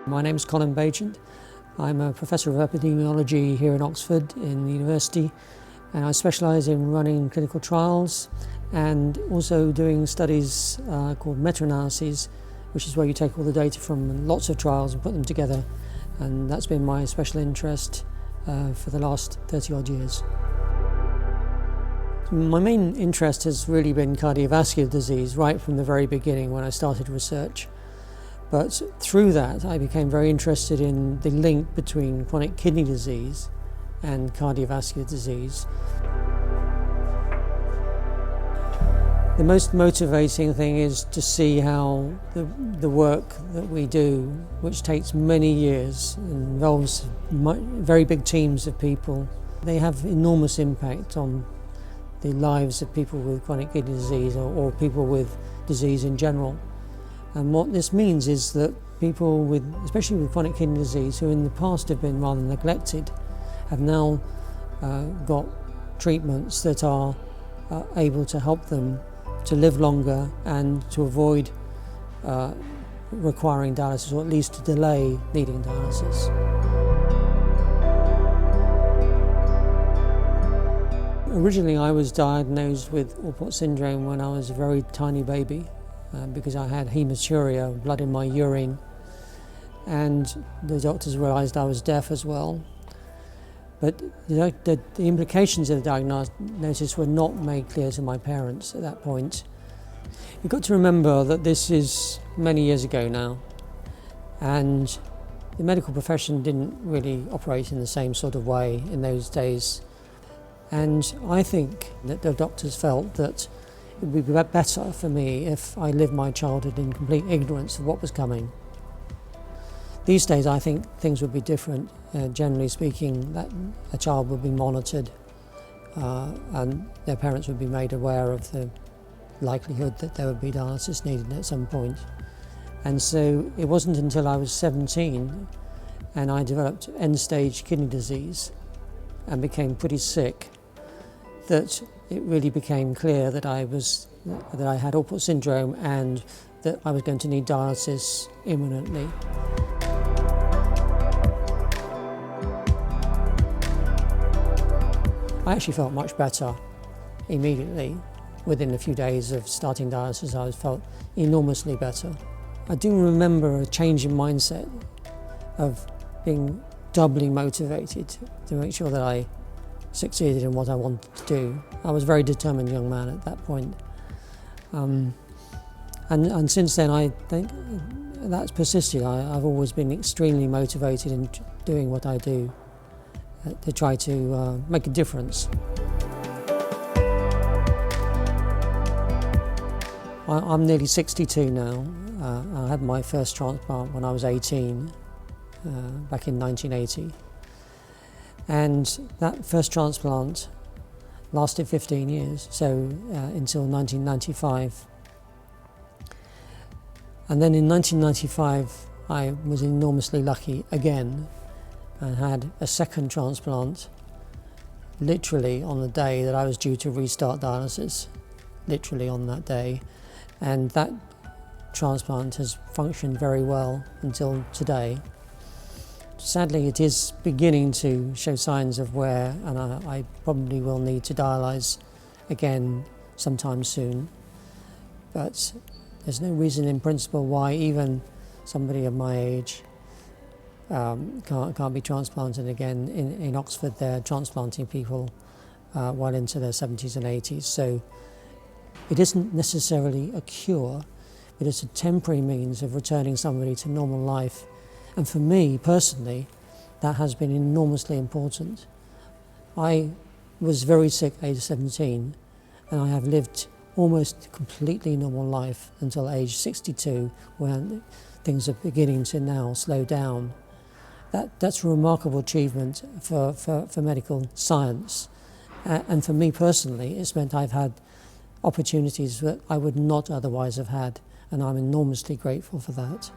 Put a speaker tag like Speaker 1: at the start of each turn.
Speaker 1: My name is Colin Baigent. I'm a professor of epidemiology here in Oxford in the university, and I specialise in running clinical trials and also doing studies called meta-analyses, which is where you take all the data from lots of trials and put them together, and that's been my special interest for the last 30-odd years. My main interest has really been cardiovascular disease right from the very beginning when I started research. But through that, I became very interested in the link between chronic kidney disease and cardiovascular disease. The most motivating thing is to see how the work that we do, which takes many years, involves very big teams of people, they have enormous impact on the lives of people with chronic kidney disease or people with disease in general. And what this means is that people especially with chronic kidney disease, who in the past have been rather neglected, have now got treatments that are able to help them to live longer and to avoid requiring dialysis, or at least to delay needing dialysis. Originally, I was diagnosed with Alport Syndrome when I was a very tiny baby. Because I had hematuria, blood in my urine, and the doctors realised I was deaf as well. But the implications of the diagnosis were not made clear to my parents at that point. You've got to remember that this is many years ago now, and the medical profession didn't really operate in the same sort of way in those days. And I think that the doctors felt that it would be better for me if I lived my childhood in complete ignorance of what was coming. These days I think things would be different. Generally speaking, that a child would be monitored and their parents would be made aware of the likelihood that there would be dialysis needed at some point. And so it wasn't until I was 17 and I developed end-stage kidney disease and became pretty sick that it really became clear that I had Alport Syndrome and that I was going to need dialysis imminently. I actually felt much better immediately. Within a few days of starting dialysis, I felt enormously better. I do remember a change in mindset of being doubly motivated to make sure that I succeeded in what I wanted to do. I was a very determined young man at that point. And since then, I think that's persisted. I've always been extremely motivated in doing what I do to try to make a difference. I'm nearly 62 now. I had my first transplant when I was 18, back in 1980. And that first transplant lasted 15 years, so until 1995. And then in 1995, I was enormously lucky again and had a second transplant literally on the day that I was due to restart dialysis, literally on that day. And that transplant has functioned very well until today. Sadly, it is beginning to show signs of wear, and I probably will need to dialyse again sometime soon. But there's no reason in principle why even somebody of my age can't be transplanted again. In Oxford, they're transplanting people well into their 70s and 80s. So it isn't necessarily a cure, but it's a temporary means of returning somebody to normal life. And for me, personally, that has been enormously important. I was very sick at age 17, and I have lived almost completely normal life until age 62, when things are beginning to now slow down. That's a remarkable achievement for medical science. And for me personally, it's meant I've had opportunities that I would not otherwise have had, and I'm enormously grateful for that.